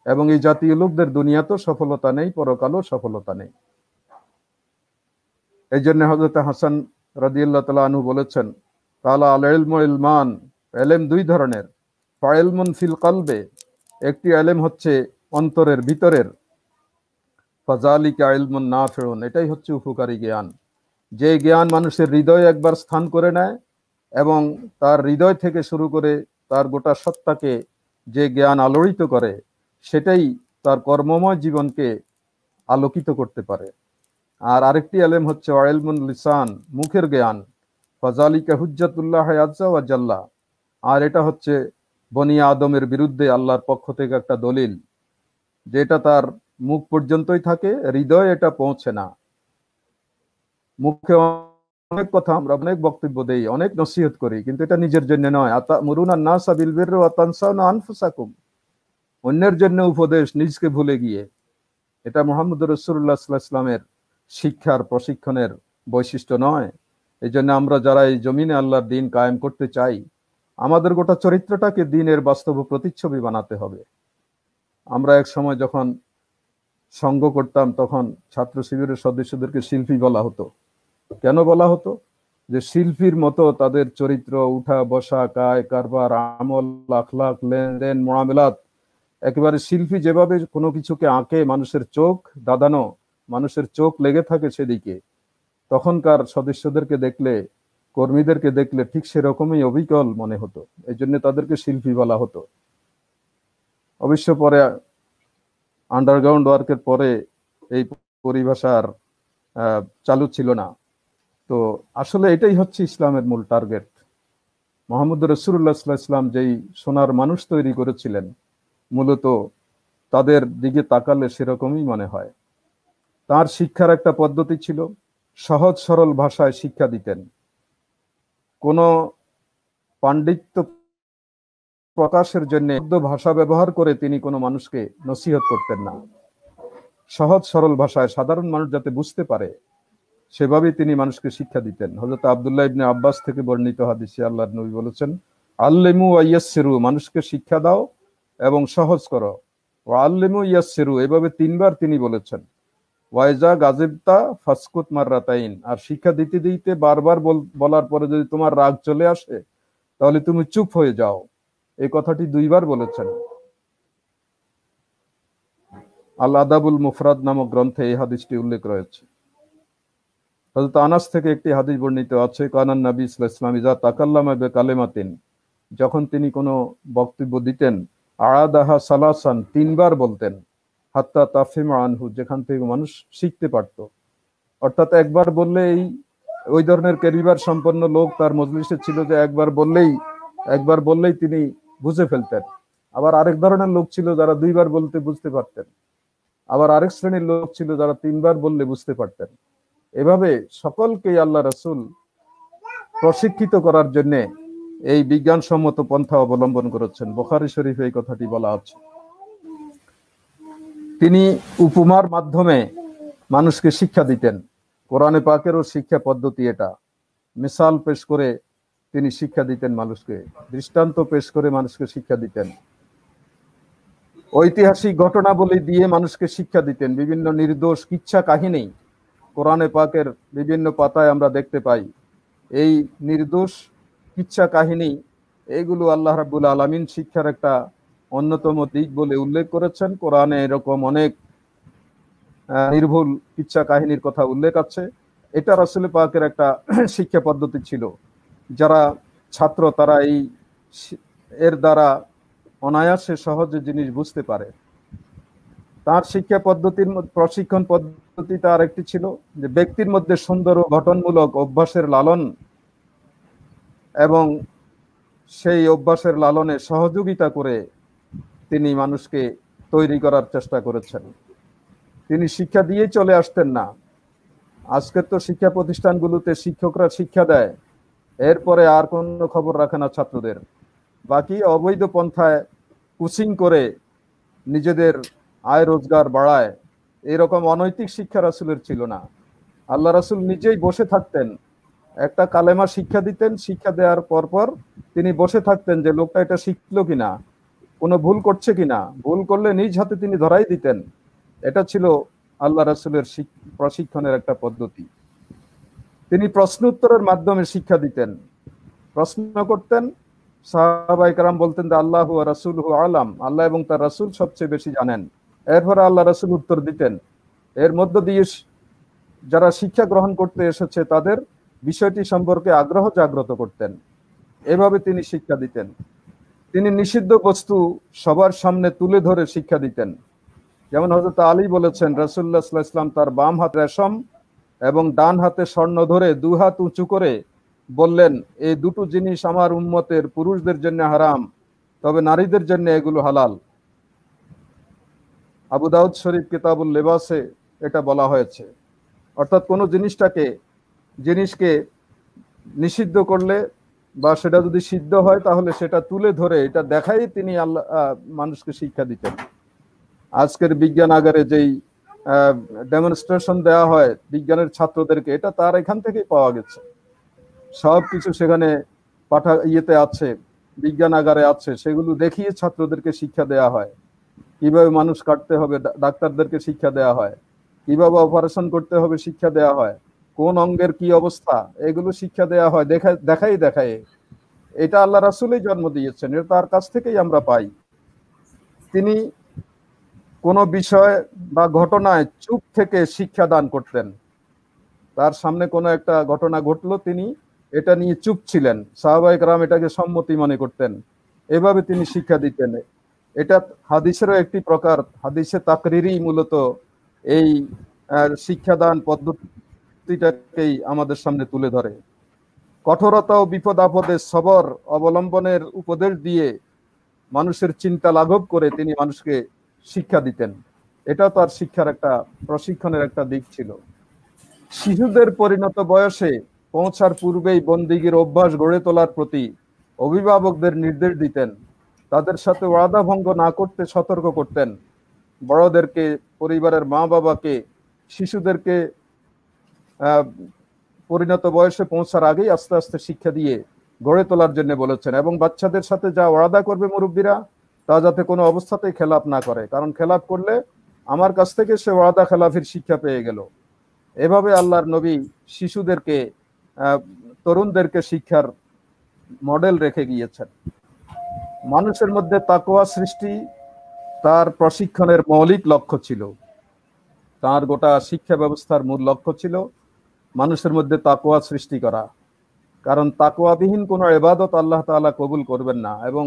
এবং এই জাতীয় লোকদের দুনিয়াতেও সফলতা নেই, পরকালেও সফলতা নেই। এই জন্য হযরত হাসান রাদিয়াল্লাহু তাআলা আনহু বলেছেন, কালা আল ইলমু ইলমান, ইলম দুই ধরনের। ফাইলমুন ফিল কলবে, একটি ইলম হচ্ছে অন্তরের ভিতরের, ফাযালিকা ইলমুন নাফিউন, এটাই হচ্ছে উপকারী জ্ঞান। যে জ্ঞান মানুষের হৃদয়ে একবার স্থান করে নেয় এবং তার হৃদয় থেকে শুরু করে তার গোটা সত্তাকে যে জ্ঞান আলোড়িত করে, সেটাই তার কর্মময় জীবনকে আলোকিত করতে পারে। আর আরেকটি ইলম হচ্ছে ইলমুন লিসান, মুখের জ্ঞান, ফাযালিকা হুজ্জাতুল্লাহ আযজা ওয়া জাল্লা, আর এটা হচ্ছে বনি আদমের বিরুদ্ধে আল্লাহর পক্ষ থেকে একটা দলিল, যেটা তার মুখ পর্যন্তই থাকে, হৃদয়ে এটা পৌঁছে না। মুখে অনেক কথা, আমরা অনেক বক্তব্য দেই, অনেক নসিহত করি, কিন্তু এটা নিজের জন্য নয়। আতামুরুনা নাসা বিল বিররি ওয়া তানসাউনা আনফুসাকুম, অন্যের জন্য উপদেশ, নিজকে ভুলে গিয়ে। এটা মুহাম্মদ রাসূলুল্লাহ সাল্লাল্লাহু আলাইহি ওয়াসাল্লামের শিক্ষার প্রশিক্ষণের বৈশিষ্ট্য নয়। এই জন্য আমরা যারা এই জমিনে আল্লাহর দিন কায়েম করতে চাই, আমাদের গোটা চরিত্রটাকে দিনের বাস্তব প্রতিচ্ছবি বানাতে হবে। আমরা এক সময় যখন সঙ্গ করতাম, তখন ছাত্র শিবিরের সদস্যদেরকে শিল্পী বলা হতো। কেন বলা হতো? যে শিল্পীর মতো তাদের চরিত্র, উঠা বসা, কায় কারবার, আমল, আখলাক, লেনদেন, মুআমালাত, একেবারে শিল্পী যেভাবে কোনো কিছুকে আঁকে, মানুষের চোখ দাদানো, মানুষের চোখ লেগে থাকে সেদিকে, তখনকার সদস্যদেরকে দেখলে, কর্মীদেরকে দেখলে ঠিক সেরকমই অবিকল মনে হতো। এই জন্য তাদেরকে শিল্পী বলা হতো। অবশ্য পরে আন্ডারগ্রাউন্ড ওয়ার্কের পরে এই পরিভাষার চালু ছিল না। তো আসলে এটাই হচ্ছে ইসলামের মূল টার্গেট। মুহাম্মদ রাসূলুল্লাহ সাল্লাল্লাহু আলাইহি ওয়াসাল্লাম যেই সোনার মানুষ তৈরি করেছিলেন, মূলত তাদের দিকে তাকালে সেরকমই মনে হয়। তার শিক্ষার একটা পদ্ধতি ছিল, সহজ সরল ভাষায় শিক্ষা দিতেন। কোনো পাণ্ডিত্য প্রকাশের জন্য ভাষা ব্যবহার করে তিনি কোনো মানুষকে নসিহত করতেন না। সহজ সরল ভাষায় সাধারণ মানুষ যাতে বুঝতে পারে, সেভাবেই তিনি মানুষকে শিক্ষা দিতেন। হযরত আব্দুল্লাহ ইবনে আব্বাস থেকে বর্ণিত হাদিসে আল্লাহর নবী বলেছেন, আল্লিমু ওয়া ইয়াসসিরু, মানুষকে শিক্ষা দাও এবং সহজ করো। ওয়া আল্লিমু ইয়াসসিরু, এভাবে তিনবার তিনি বলেছেন। ওয়াইজা গাজিবতা ফাসকুত মাররাতাইন, আর শিক্ষা দিতে দিতে বারবার বলার পরে যদি তোমার রাগ চলে আসে, তাহলে তুমি চুপ হয়ে যাও। এই কথাটি দুইবার বলেছেন। আল আদাবুল মুফরাদ নামক গ্রন্থে এই হাদিসটি উল্লেখ রয়েছে। হযরত আনাস থেকে একটি হাদিস বর্ণিত আছে, কানান নবী সাল্লাল্লাহু আলাইহি ওয়াসাল্লাম ইজা তাকাল্লামা বিকালিমাতিন, যখন তিনি কোনো বক্তব্য দিতেন, আ'আদাহা সালাসান, তিনবার বলতেন, হাত্তা তাফহিমা আনহু, যেখান থেকে মানুষ শিখতে পারত। অর্থাৎ একবার বললেই, ওই ধরনের ক্যারিবার সম্পন্ন লোক তার মজলিসে ছিল যে একবার বললেই তিনি বুঝে ফেলতেন। আবার আরেক ধরনের লোক ছিল যারা দুইবার বলতে বুঝতে পারতেন। আবার আরেক শ্রেণীর লোক ছিল যারা তিনবার বললে বুঝতে পারতেন। এভাবে সকলকেই আল্লাহ রাসূল প্রশিক্ষিত করার জন্য এই বিজ্ঞানসম্মত পন্থা অবলম্বন করেছেন। বুখারী শরীফে এই কথাটি বলা আছে। তিনি উপমার মাধ্যমে মানুষকে শিক্ষা দিতেন। কোরআনে পাকেরও শিক্ষা পদ্ধতি এটা। মিসাল পেশ করে তিনি শিক্ষা দিতেন মানুষকে, দৃষ্টান্ত পেশ করে মানুষকে শিক্ষা দিতেন, ঐতিহাসিক ঘটনাবলী দিয়ে মানুষকে শিক্ষা দিতেন। বিভিন্ন নির্দোষ কিচ্ছা কাহিনী কোরআনে পাকের বিভিন্ন পাতায় আমরা দেখতে পাই। এই নির্দোষ কিচ্ছা কাহিনী, এইগুলো আল্লাহ রাব্বুল আলামিন শিক্ষার একটা অন্যতম দিক বলে উল্লেখ করেছেন। কোরআনে এরকম অনেক নির্ভুল কিচ্ছা কাহিনীর কথা উল্লেখ আছে। এটা রাসূল পাকের একটা শিক্ষা পদ্ধতি ছিল। যারা ছাত্র তারা এর দ্বারা অনায়াসে সহজে জিনিস বুঝতে পারে। তার শিক্ষা পদ্ধতির প্রশিক্ষণ পদ্ধতি তার একটি ছিল যে ব্যক্তির মধ্যে সুন্দর ও গঠনমূলক অভ্যাসের লালন এবং সেই অভ্যাসের লালনে সহযোগিতা করে তিনি মানুষকে তৈরি করার চেষ্টা করেছেন। তিনি শিক্ষা দিয়ে চলে আসতেন না। আজকের তো শিক্ষা প্রতিষ্ঠানগুলোতে শিক্ষকরা শিক্ষা দেয়, এরপরে আর কোনো খবর রাখে না ছাত্রদের। বাকি অবৈধ পন্থায় কোচিং করে নিজেদের আয় রোজগার বাড়ায়, এরকম অনৈতিক শিক্ষা রাসূলের ছিল না। আল্লাহ রাসূল নিজেই বসে থাকতেন, একটা কালেমা শিক্ষা দিতেন, শিক্ষা দেওয়ার পর তিনি বসে থাকতেন যে লোকটা এটা শিখলো কিনা, কোনো ভুল করছে কিনা। ভুল করলে নিজ হাতে তিনি ধরাই দিতেন। এটা ছিল আল্লাহ রাসূলের প্রশিক্ষণের একটা পদ্ধতি। তিনি প্রশ্ন উত্তরের মাধ্যমে শিক্ষা দিতেন। প্রশ্ন করতেন, সাহাবায়ে কেরাম বলতেন যে আল্লাহু ওয়া রাসূলুহু আলাম, আল্লাহ এবং তার রাসূল সবচেয়ে বেশি জানেন। এরপরে আল্লাহ রাসূল উত্তর দিতেন। এর মধ্য দিয়ে যারা শিক্ষা গ্রহণ করতে এসেছে তাদের বিষয়টি সম্পর্কে আগ্রহ জাগ্রত করতেন। এভাবে তিনি শিক্ষা দিতেন। তিনি নিষিদ্ধ বস্তু সবার সামনে তুলে ধরে শিক্ষা দিতেন। যেমন হযরত আলী বলেছেন, রাসূলুল্লাহ সাল্লাল্লাহু আলাইহি ওয়াসাল্লাম তার বাম হাতে রেশম এবং ডান হাতে স্বর্ণ ধরে দুই হাত উঁচু করে বললেন, এই দুটো জিনিস আমার উম্মতের পুরুষদের জন্য হারাম, তবে নারীদের জন্য এগুলো হালাল। আবু দাউদ শরীফ কিতাবুল লিবাসে এটা বলা হয়েছে। অর্থাৎ কোনো জিনিসকে নিষিদ্ধ করলে বা সেটা যদি সিদ্ধ হয় তাহলে সেটা তুলে ধরে এটা দেখাই তিনি আল্লাহ মানুষকে শিক্ষা দিতেন। আজকের বিজ্ঞানাগারে যেই ডেমনস্ট্রেশন দেওয়া হয় বিজ্ঞানের ছাত্রদেরকে, এটা তার এখান থেকেই পাওয়া গেছে। সবকিছু সেখানে ইয়েতে আছে, বিজ্ঞানাগারে আছে, সেগুলো দেখিয়ে ছাত্রদেরকে শিক্ষা দেওয়া হয়। কিভাবে মানুষ কাটতে হবে ডাক্তারদেরকে শিক্ষা দেওয়া হয়, কিভাবে অপারেশন করতে হবে শিক্ষা দেওয়া হয়, কোন অঙ্গের কি অবস্থা এগুলো শিক্ষা দেওয়া হয় দেখাই। এটা আল্লাহ রাসূলই জন্ম দিয়েছেন, এটা তার কাছ থেকেই আমরা পাই। তিনি কোনো বিষয় বা ঘটনায় চুপ থেকে শিক্ষা দান করতেন। তার সামনে কোনো একটা ঘটনা ঘটলো, তিনি এটা নিয়ে চুপ ছিলেন, সাহাবায়ে কেরাম এটাকে সম্মতি মনে করতেন, এভাবে তিনি শিক্ষা দিতেন। এটা হাদিসেরও একটি প্রকার, হাদিসে তাকরিরি মূলত এই শিক্ষাদান পদ্ধতিটাকেই আমাদের সামনে তুলে ধরে। কঠোরতা ও বিপদ আপদে সবর অবলম্বনের উপদেশ দিয়ে মানুষের চিন্তা লাঘব করে তিনি মানুষকে শিক্ষা দিতেন। এটা তার শিক্ষার একটা প্রশিক্ষণের একটা দিক ছিল। শিশুদের পরিণত বয়সে পৌঁছার পূর্বেই বন্দিগির অভ্যাস গড়ে তোলার প্রতি অভিভাবকদের নির্দেশ দিতেন। তাদের সাথে ওয়াদা ভঙ্গ না করতে সতর্ক করতেন। বড়দেরকে, পরিবারের মা বাবাকে শিশুদেরকে পরিণত বয়সে পৌঁছার আগেই আস্তে আস্তে শিক্ষা দিয়ে গড়ে তোলার জন্য বলেছেন। এবং বাচ্চাদের সাথে যা ওয়াদা করবে মুরব্বীরা, তা যাতে কোনো অবস্থাতেই খেলাপ না করে, কারণ খেলাপ করলে আমার কাছ থেকে সে ওয়াদা খেলাফির শিক্ষা পেয়ে গেল। এভাবে আল্লাহর নবী শিশুদেরকে, তরুণদেরকে শিক্ষার মডেল রেখে গিয়েছেন। মানুষের মধ্যে তাকওয়া সৃষ্টি তার প্রশিক্ষণের মৌলিক লক্ষ্য ছিল। তার গোটা শিক্ষা ব্যবস্থার মূল লক্ষ্য ছিল মানুষের মধ্যে তাকওয়া সৃষ্টি করা। কারণ তাকওয়াবিহীন কোনো ইবাদত আল্লাহ তাআলা কবুল করবেন না, এবং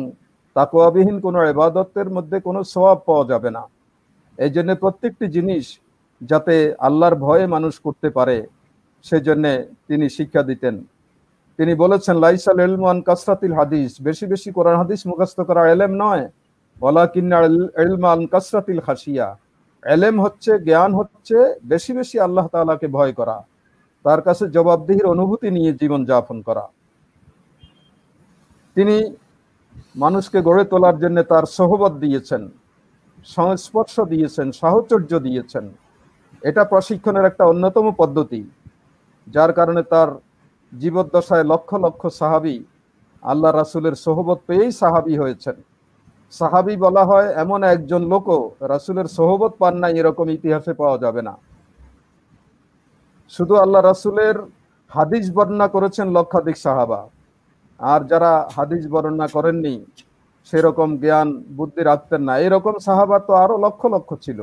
তাকওয়াবিহীন কোনো ইবাদতের মধ্যে কোনো সওয়াব পাওয়া যাবে না। এই জন্য প্রত্যেকটি জিনিস যাতে আল্লাহর ভয়ে মানুষ করতে পারে, সেজন্য তিনি শিক্ষা দিতেন। তিনি বলেছেন, লাইসাল ইলমু আন কাসরাতিল হাদিস, বেশি বেশি কোরআন হাদিস মুখস্থ করা ইলম নয়, ওয়ালাকিন্নাল ইলমু আন কাসরাতিল খাশিয়া, ইলম হচ্ছে, জ্ঞান হচ্ছে বেশি বেশি আল্লাহ তাআলাকে ভয় করা, তার কাছে জবাবদিহির অনুভূতি নিয়ে জীবন যাপন করা। তিনি মানুষকে গড়ে তোলার জন্য তার সোহবত দিয়েছেন, সংস্পর্শ দিয়েছেন, সাহচর্য দিয়েছেন। এটা প্রশিক্ষণের একটা অন্যতম পদ্ধতি, যার কারণে তার জীবদ্দশায় লক্ষ লক্ষ সাহাবী আল্লাহ রাসূলের সোহবত পেয়েই সাহাবী হয়েছেন। সাহাবী বলা হয় এমন একজন লোকও রাসূলের সোহবত পান নাই, এরকম ইতিহাসে পাওয়া যাবে না। শুধু আল্লাহ রাসূলের হাদিস বর্ণনা করেছেন লক্ষাধিক সাহাবা, আর যারা হাদিস বর্ণনা করেননি, সেরকম জ্ঞান বুদ্ধি রাখতেন না, এরকম সাহাবা তো আরো লক্ষ লক্ষ ছিল।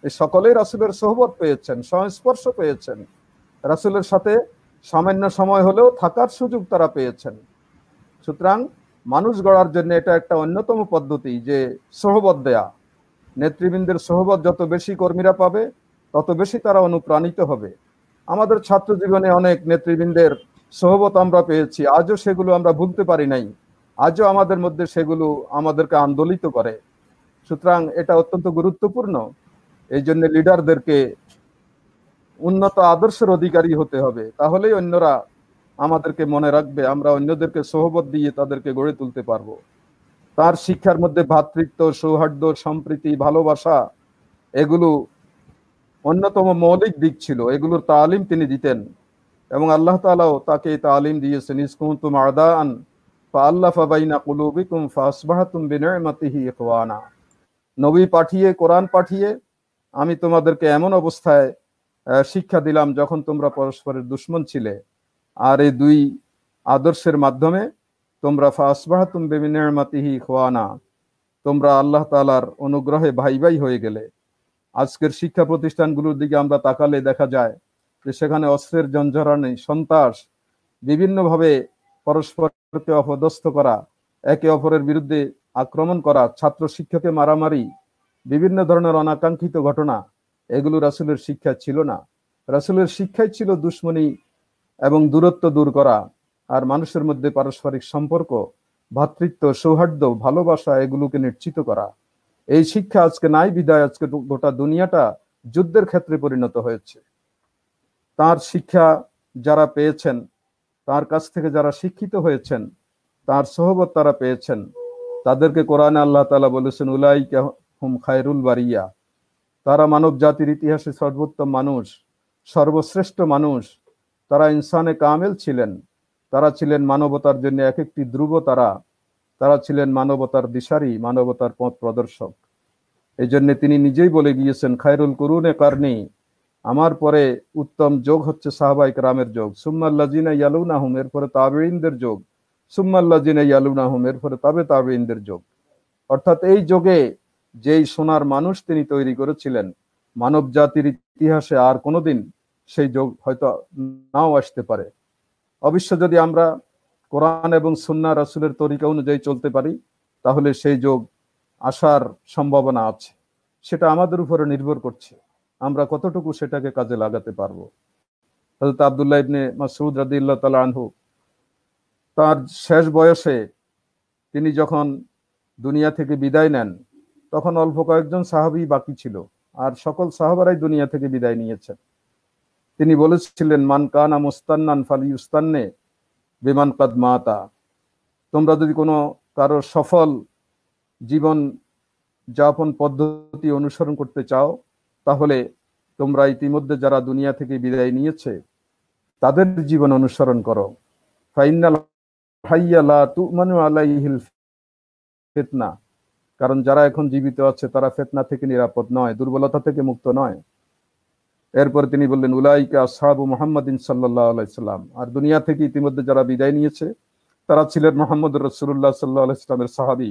এই সকলেই রাসূলের সোহবত পেয়েছেন, সংস্পর্শ পেয়েছেন, রাসূলের সাথে সামান্য সময় হলেও থাকার সুযোগ তারা পেয়েছেন। সুতরাং মানুষ গড়ার জন্য এটা একটা অন্যতম পদ্ধতি যে সোহবত দেয়া। নেতৃবৃন্দের সোহবত যত বেশি কর্মীরা পাবে, তত বেশি তারা অনুপ্রাণিত হবে। আমাদের ছাত্র জীবনে অনেক নেতৃবৃন্দের সোহবত আমরা পেয়েছি, আজও সেগুলো আমরা ভুলতে পারি নাই, আজও আমাদের মধ্যে সেগুলো আমাদেরকে আন্দোলিত করে। সুতরাং এটা অত্যন্ত গুরুত্বপূর্ণ। এই জন্য লিডারদেরকে উন্নত আদর্শের অধিকারী হতে হবে, তাহলেই অন্যরা আমাদেরকে মনে রাখবে, আমরা অন্যদেরকে সোহবত দিয়ে তাদেরকে গড়ে তুলতে পারবো। তার শিক্ষার মধ্যে ভ্রাতৃত্ব, সৌহার্দ্য, সম্প্রীতি, ভালোবাসা, এগুলো অন্যতম মৌলিক দিক ছিল। এগুলোর তালিম তিনি দিতেন, এবং আল্লাহ তাআলাও তাকে তালিম দিয়েছেন। ইজ কুনতুম আদাআন ফাআল্লাফা বাইনা কুলুবিকুম ফাআসবাহতুম বিনি'মাতিহি ইখওয়ানা। নবী পাঠিয়ে, কোরআন পাঠিয়ে আমি তোমাদেরকে এমন অবস্থায় শিক্ষা দিলাম যখন তোমরা পরস্পরের দুশমন ছিলে, আর এই দুই আদর্শের মাধ্যমে তোমরা ফাআসবাহতুম বিনি'মাতিহি ইখওয়ানা, তোমরা আল্লাহ তাআলার অনুগ্রহে ভাই ভাই হয়ে গেলে। আজকের শিক্ষা প্রতিষ্ঠানগুলোর দিকে আমরা তাকালে দেখা যায় যে সেখানে অস্ত্রের ঝঞ্ঝারণি, সন্ত্রাস, বিভিন্নভাবে পরস্পরকে অপদস্থ করা, একে অপরের বিরুদ্ধে আক্রমণ করা, ছাত্র শিক্ষকে মারামারি, বিভিন্ন ধরনের অনাকাঙ্ক্ষিত ঘটনা, এগুলো রাসূলের শিক্ষা ছিল না। রাসূলের শিক্ষাই ছিল দুশ্মনী এবং দূরত্ব দূর করা, আর মানুষের মধ্যে পারস্পরিক সম্পর্ক, ভ্রাতৃত্ব, সৌহার্দ্য, ভালোবাসা, এগুলোকে নিশ্চিত করা। এই শিক্ষা আজকে নাই বিদায় আজকে গোটা দুনিয়াটা যুদ্ধের ক্ষেত্রে পরিণত হয়েছে। তার শিক্ষা যারা পেয়েছেন, তার কাছ থেকে যারা শিক্ষিত হয়েছেন, তার সোহবত তারা পেয়েছেন, তাদেরকে কোরআনে আল্লাহ তাআলা বলেছেন উলাইকা হুম খায়রুল বারিয়া, তারা মানব জাতির ইতিহাসে সর্বোত্তম মানুষ, সর্বশ্রেষ্ঠ মানুষ। তারা ইনসানে কামেল ছিলেন, তারা ছিলেন মানবতার জন্য এক একটি ধ্রুব তারা, তারা ছিলেন মানবতার দিশারি, মানবতার পথ প্রদর্শক। এই জন্য তিনি নিজেই বলে গিয়েছেন খায়রুল কুরুনে কারনি, আমার পরে উত্তম যোগ হচ্ছে সাহাবায়ে কেরামের যোগ, সুম্মাল্লাযিনা ইয়ালুনাহুম, এরপরে তাবেঈনদের যোগ, সুম্মাল্লাযিনা ইয়ালুনাহুম, এরপরে তাবেঈনদের যোগ। অর্থাৎ এই যোগে যেই সোনার মানুষ তিনি তৈরি করেছিলেন, মানব জাতির ইতিহাসে আর কোনোদিন সেই যোগ হয়তো নাও আসতে পারে। অবশ্য যদি আমরা কোরআন এবং সুন্নাহ রাসূলের তরিকা অনুযায়ী চলতে পারি, তাহলে সেই যোগ আসার সম্ভাবনা আছে। সেটা আমাদের উপরে নির্ভর করছে, আমরা কতটুকু সেটাকে কাজে লাগাতে পারবো। হযরত আব্দুল্লাহ ইবনে মাসউদ রাদিয়াল্লাহু তাআলা আনহু তার শেষ বয়সে তিনি যখন দুনিয়া থেকে বিদায় নেন, তখন অল্প কয়েকজন সাহাবী বাকি ছিল, আর সকল সাহাবারাই দুনিয়া থেকে বিদায় নিয়েছেন। তিনি বলেছিলেন মান কানা মুস্তান্নান ফালিউস্তান্নে বিমান কাদ মাতা, তোমরা যদি কোনো কারো সফল জীবন যাপন পদ্ধতি অনুসরণ করতে চাও, তাহলে তোমরা ইতিমধ্যে যারা দুনিয়া থেকে বিদায় নিয়েছে তাদের জীবন অনুসরণ করো। ফাইনাল হাইয়া লা তুমানু আলাইহিল ফিতনা, কারণ যারা এখন জীবিত আছে তারা ফিতনা থেকে নিরাপদ নয়, দুর্বলতা থেকে মুক্ত নয়। এরপর তিনি বললেন উলাইকা আসহাবু মুহাম্মাদিন সাল্লাল্লাহু আলাইহি সাল্লাম, আর দুনিয়া থেকে ইতিমধ্যে যারা বিদায় নিয়েছে তারা ছিলেন মুহাম্মদুর রাসূলুল্লাহ সাল্লাল্লাহু আলাইহি সাল্লামের সাহাবী।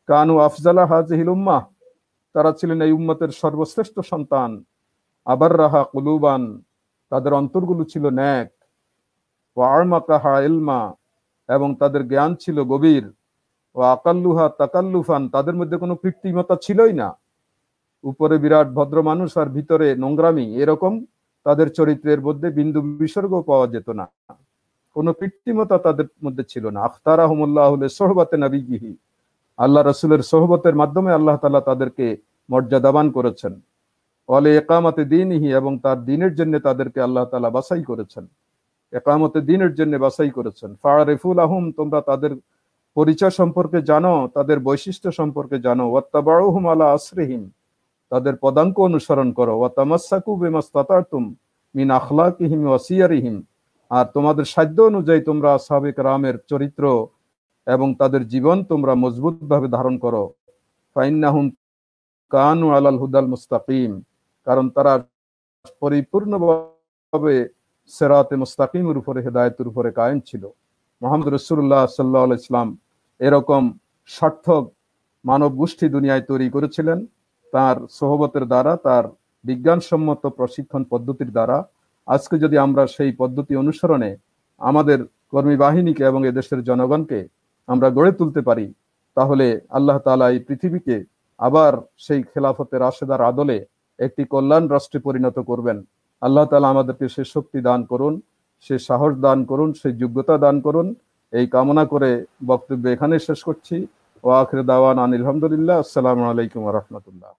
কানু আফজালা হাযিহিল উম্মাহ, তারা ছিলেন এই উম্মতের সর্বশ্রেষ্ঠ সন্তান। আবাররাহা কুলুবান, তাদের অন্তরগুলো ছিল নেক। ওয়া আরমাকাহা ইলমা, এবং তাদের জ্ঞান ছিল গভীর। ওয়া আকাল্লুহা তাকাল্লুফান, তাদের মধ্যে কোনো কৃত্রিমতা ছিলই না। উপরে বিরাট ভদ্র মানুষ আর ভিতরে নোংরামি, এরকম তাদের চরিত্রের মধ্যে বিন্দু বিসর্গ পাওয়া যেত না, কোনো কৃত্রিমতা তাদের মধ্যে ছিল না। আখতারাহুমুল্লাহু লিসহবতি নবিয়্যিহি, আল্লাহ রাসূলের সোহবতের মাধ্যমে আল্লাহ তাআলা তাদেরকে মর্যাদাবান করেছেন। ওয়ালি ইকামাতি দীনিহি, এবং তার দ্বীনের জন্য তাদেরকে আল্লাহ তাআলা বাছাই করেছেন, ইকামতে দ্বীনের জন্য বাছাই করেছেন। ফাআরিফু লাহুম, তোমরা তাদের পরিচয় সম্পর্কে জানো, তাদের বৈশিষ্ট্য সম্পর্কে জানো। ওয়াত্তাবাউহুম আলা আসরিহিম, তাদের পদাঙ্ক অনুসরণ করো। ওয়াতামাসসাকু বিমাস্তাতাতুম মিন আখলাকিহিম ওয়া সিয়ারিহিম, আর তোমাদের সাধ্য অনুযায়ী তোমরা আসহাবে কেরামের চরিত্র এবং তাদের জীবন তোমরা মজবুতভাবে ধারণ করো। ফাইন্নাহুম কানু আলাল হুদাল মুস্তাকিম, কারণ তারা পরিপূর্ণভাবে সিরাতে মুস্তাকিমের উপরে, হেদায়েতের উপরে কায়েম ছিল। মুহাম্মদ রাসূলুল্লাহ সাল্লাল্লাহু আলাইহি ওয়াসাল্লাম এরকম সার্থক মানব গোষ্ঠী দুনিয়ায় তৈরি করেছিলেন তার সোহবতের দ্বারা, তার বিজ্ঞানসম্মত প্রশিক্ষণ পদ্ধতির দ্বারা। আজকে যদি আমরা সেই পদ্ধতি অনুসরণে আমাদের কর্মী বাহিনীকে এবং এদেশের জনগণকে আমরা গড়ে তুলতে পারি, তাহলে আল্লাহ তাআলা এই পৃথিবীকে আবার সেই খেলাফতের রাশেদার আদলে একটি কল্যাণ রাষ্ট্রে পরিণত করবেন। আল্লাহ তাআলা আমাদেরকে সে শক্তি দান করুন, সে সাহস দান করুন, সেই যোগ্যতা দান করুন। এই কামনা করে বক্তব্য এখানে শেষ করছি। ওয়া আখিরু দাওয়ানা আনিল হামদুলিল্লাহ। আসসালামু আলাইকুম ওয়া রাহমাতুল্লাহ।